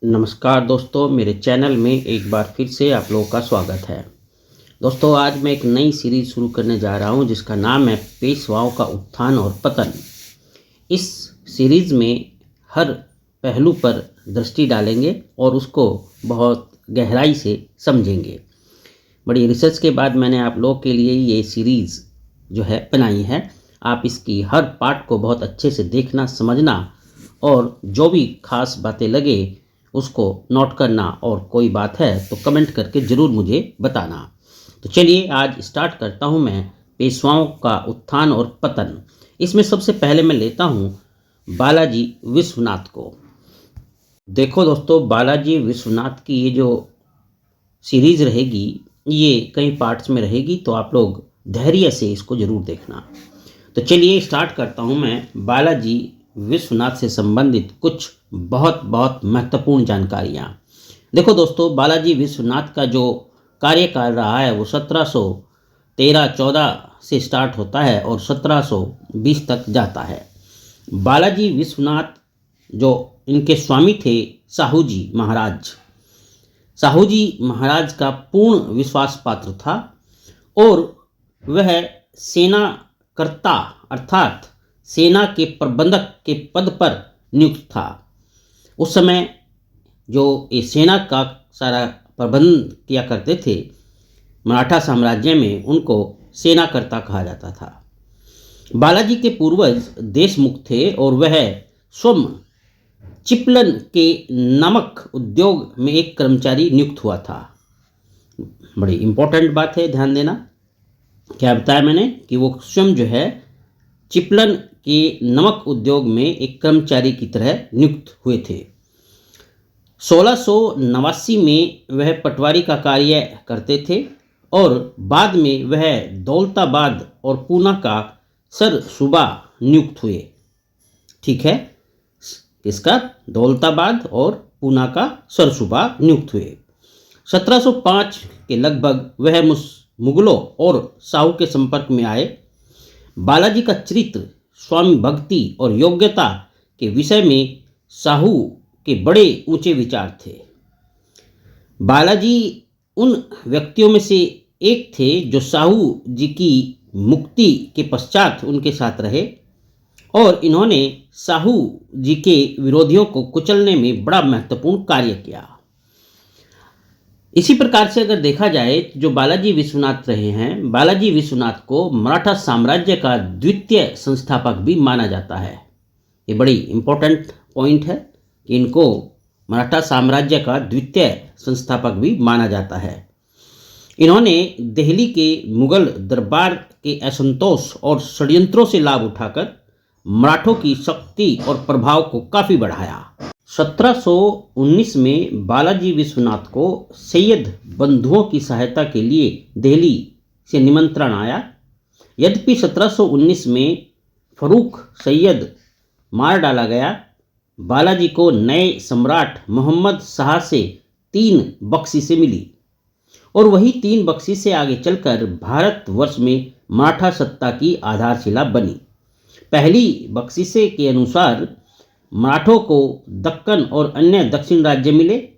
नमस्कार दोस्तों, मेरे चैनल में एक बार फिर से आप लोगों का स्वागत है। दोस्तों, आज मैं एक नई सीरीज़ शुरू करने जा रहा हूं जिसका नाम है पेशवाओं का उत्थान और पतन। इस सीरीज़ में हर पहलू पर दृष्टि डालेंगे और उसको बहुत गहराई से समझेंगे। बड़ी रिसर्च के बाद मैंने आप लोगों के लिए ये सीरीज़ जो है बनाई है। आप इसकी हर पार्ट को बहुत अच्छे से देखना, समझना और जो भी खास बातें लगे उसको नोट करना, और कोई बात है तो कमेंट करके ज़रूर मुझे बताना। तो चलिए आज स्टार्ट करता हूँ मैं पेशवाओं का उत्थान और पतन। इसमें सबसे पहले मैं लेता हूँ बालाजी विश्वनाथ को। देखो दोस्तों, बालाजी विश्वनाथ की ये जो सीरीज़ रहेगी ये कई पार्ट्स में रहेगी, तो आप लोग धैर्य से इसको ज़रूर देखना। तो चलिए स्टार्ट करता हूँ मैं बालाजी विश्वनाथ से संबंधित कुछ बहुत बहुत महत्वपूर्ण जानकारियाँ। देखो दोस्तों, बालाजी विश्वनाथ का जो कार्यकाल रहा है वो 1713-14 से स्टार्ट होता है और 1720 तक जाता है। बालाजी विश्वनाथ जो इनके स्वामी थे साहू जी महाराज, साहू जी महाराज का पूर्ण विश्वास पात्र था और वह सेना कर्ता अर्थात सेना के प्रबंधक के पद पर नियुक्त था। उस समय जो ये सेना का सारा प्रबंध किया करते थे मराठा साम्राज्य में, उनको सेनाकर्ता कहा जाता था। बालाजी के पूर्वज देशमुख थे और वह स्वयं चिपलन के नमक उद्योग में एक कर्मचारी नियुक्त हुआ था। बड़ी इंपॉर्टेंट बात है, ध्यान देना। क्या बताया मैंने कि वो स्वयं जो है चिपलन के नमक उद्योग में एक कर्मचारी की तरह नियुक्त हुए थे। 1689 में वह पटवारी का कार्य करते थे और बाद में वह दौलताबाद और पूना का सर सूबा नियुक्त हुए। ठीक है, इसका दौलताबाद और पूना का सर सूबा नियुक्त हुए। 1705 के लगभग वह मुगलों और साहू के संपर्क में आए। बालाजी का चरित्र, स्वामी भक्ति और योग्यता के विषय में साहू के बड़े ऊंचे विचार थे। बालाजी उन व्यक्तियों में से एक थे जो साहू जी की मुक्ति के पश्चात उनके साथ रहे और इन्होंने साहू जी के विरोधियों को कुचलने में बड़ा महत्वपूर्ण कार्य किया। इसी प्रकार से अगर देखा जाए जो बालाजी विश्वनाथ रहे हैं, बालाजी विश्वनाथ को मराठा साम्राज्य का द्वितीय संस्थापक भी माना जाता है। ये बड़ी इंपॉर्टेंट पॉइंट है कि इनको मराठा साम्राज्य का द्वितीय संस्थापक भी माना जाता है। इन्होंने दिल्ली के मुगल दरबार के असंतोष और षड्यंत्रों से लाभ उठाकर मराठों की शक्ति और प्रभाव को काफ़ी बढ़ाया। 1719 में बालाजी विश्वनाथ को सैयद बंधुओं की सहायता के लिए दिल्ली से निमंत्रण आया। यद्यपि 1719 में फरूख सैयद मार डाला गया, बालाजी को नए सम्राट मोहम्मद शाह से 3 बख्शीशें मिली और वही 3 बख्शीशें आगे चलकर भारतवर्ष में मराठा सत्ता की आधारशिला बनी। पहली बख्शीशे के अनुसार मराठों को दक्कन और अन्य दक्षिण राज्य मिले,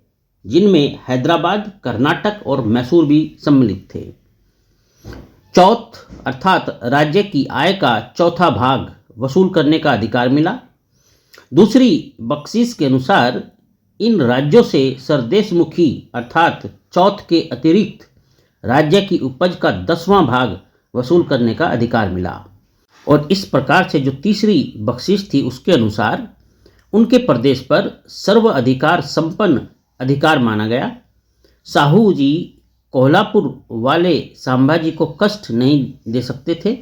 जिनमें हैदराबाद, कर्नाटक और मैसूर भी सम्मिलित थे। चौथ अर्थात राज्य की आय का चौथा भाग वसूल करने का अधिकार मिला। दूसरी बख्शीश के अनुसार इन राज्यों से सरदेशमुखी अर्थात चौथ के अतिरिक्त राज्य की उपज का 10वां भाग वसूल करने का अधिकार मिला। और इस प्रकार से जो तीसरी बख्शीश थी उसके अनुसार उनके प्रदेश पर सर्व अधिकार संपन्न अधिकार माना गया। साहू जी कोल्हापुर वाले संभाजी को कष्ट नहीं दे सकते थे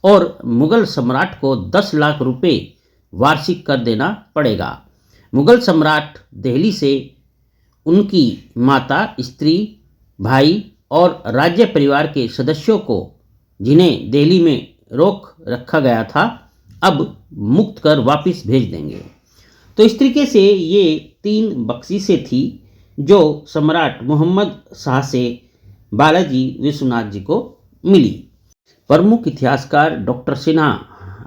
और मुगल सम्राट को 10 लाख रुपए वार्षिक कर देना पड़ेगा। मुगल सम्राट दिल्ली से उनकी माता, स्त्री, भाई और राज्य परिवार के सदस्यों को, जिन्हें दिल्ली में रोक रखा गया था, अब मुक्त कर वापस भेज देंगे। तो इस तरीके से ये 3 बख्शीशें थी जो सम्राट मोहम्मद शाह से बालाजी विश्वनाथ जी को मिली। प्रमुख इतिहासकार डॉक्टर सिन्हा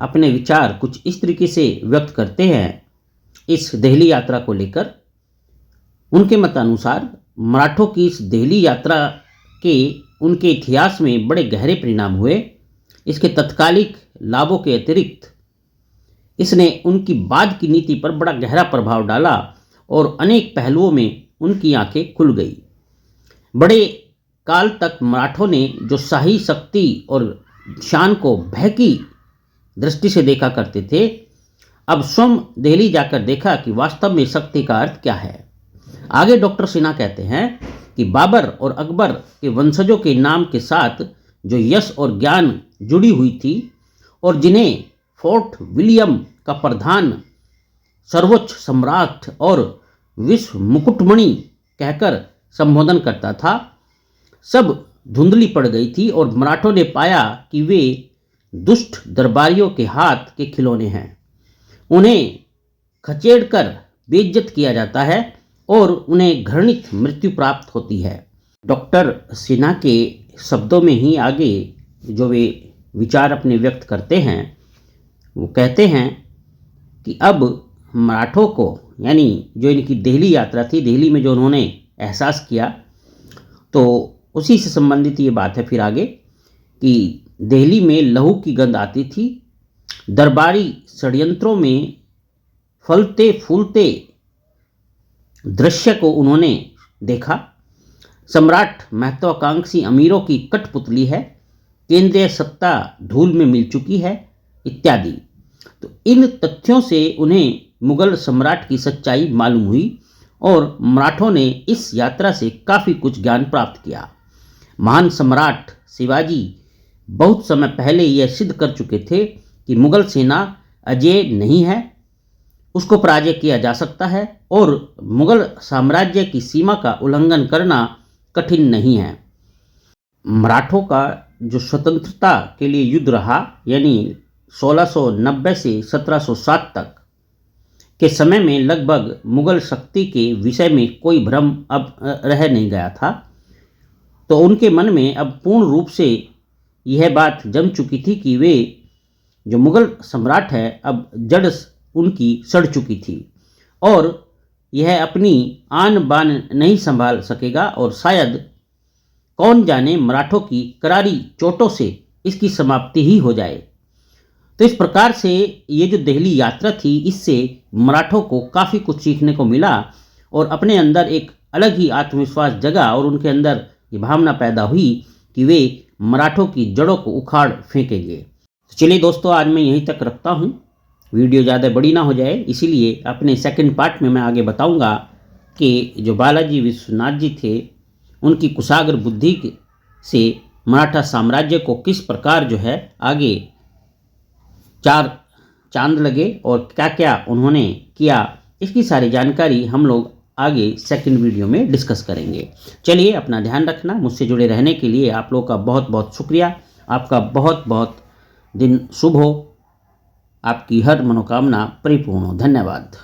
अपने विचार कुछ इस तरीके से व्यक्त करते हैं इस दिल्ली यात्रा को लेकर उनके मतानुसार मराठों की इस दिल्ली यात्रा के उनके इतिहास में बड़े गहरे परिणाम हुए। इसके तत्कालिक लाभों के अतिरिक्त इसने उनकी बाद की नीति पर बड़ा गहरा प्रभाव डाला और अनेक पहलुओं में उनकी आंखें खुल गई। बड़े काल तक मराठों ने जो शाही शक्ति और शान को भय की दृष्टि से देखा करते थे, अब स्वयं दिल्ली जाकर देखा कि वास्तव में शक्ति का अर्थ क्या है। आगे डॉक्टर सिन्हा कहते हैं कि बाबर और अकबर के वंशजों के नाम के साथ जो यश और ज्ञान जुड़ी हुई थी और जिन्हें फोर्ट विलियम का प्रधान, सर्वोच्च सम्राट और विश्व मुकुटमणि कहकर संबोधन करता था, सब धुंधली पड़ गई थी और मराठों ने पाया कि वे दुष्ट दरबारियों के हाथ के खिलौने हैं। उन्हें खचेड़कर बेइज्जत किया जाता है और उन्हें घृणित मृत्यु प्राप्त होती है। डॉक्टर सिन्हा के शब्दों में ही आगे जो वे विचार अपने व्यक्त करते हैं, वो कहते हैं कि अब मराठों को, यानी जो इनकी दिल्ली यात्रा थी, दिल्ली में जो उन्होंने एहसास किया, तो उसी से संबंधित ये बात है फिर आगे कि दिल्ली में लहू की गंध आती थी। दरबारी षड्यंत्रों में फलते फूलते दृश्य को उन्होंने देखा। सम्राट महत्वाकांक्षी अमीरों की कठपुतली है, केंद्रीय सत्ता धूल में मिल चुकी है, इत्यादि। तो इन तथ्यों से उन्हें मुगल सम्राट की सच्चाई मालूम हुई और मराठों ने इस यात्रा से काफ़ी कुछ ज्ञान प्राप्त किया। महान सम्राट शिवाजी बहुत समय पहले यह सिद्ध कर चुके थे कि मुगल सेना अजेय नहीं है, उसको पराजय किया जा सकता है और मुगल साम्राज्य की सीमा का उल्लंघन करना कठिन नहीं है। मराठों का जो स्वतंत्रता के लिए युद्ध रहा, यानी 1690 से 1707 तक के समय में लगभग मुगल शक्ति के विषय में कोई भ्रम अब रह नहीं गया था। तो उनके मन में अब पूर्ण रूप से यह बात जम चुकी थी कि वे जो मुगल सम्राट है, अब जड़ उनकी सड़ चुकी थी और यह अपनी आन बान नहीं संभाल सकेगा और शायद कौन जाने मराठों की करारी चोटों से इसकी समाप्ति ही हो जाए। तो इस प्रकार से ये जो दिल्ली यात्रा थी, इससे मराठों को काफ़ी कुछ सीखने को मिला और अपने अंदर एक अलग ही आत्मविश्वास जगा और उनके अंदर ये भावना पैदा हुई कि वे मराठों की जड़ों को उखाड़ फेंकेंगे। तो चलिए दोस्तों, आज मैं यहीं तक रखता हूँ, वीडियो ज़्यादा बड़ी ना हो जाए, इसीलिए अपने सेकंड पार्ट में मैं आगे बताऊंगा कि जो बालाजी विश्वनाथ जी थे, उनकी कुशाग्र बुद्धि से मराठा साम्राज्य को किस प्रकार जो है आगे चार चांद लगे और क्या क्या उन्होंने किया, इसकी सारी जानकारी हम लोग आगे सेकंड वीडियो में डिस्कस करेंगे। चलिए, अपना ध्यान रखना। मुझसे जुड़े रहने के लिए आप लोग का बहुत बहुत शुक्रिया। आपका बहुत बहुत दिन शुभ हो, आपकी हर मनोकामना परिपूर्ण हो। धन्यवाद।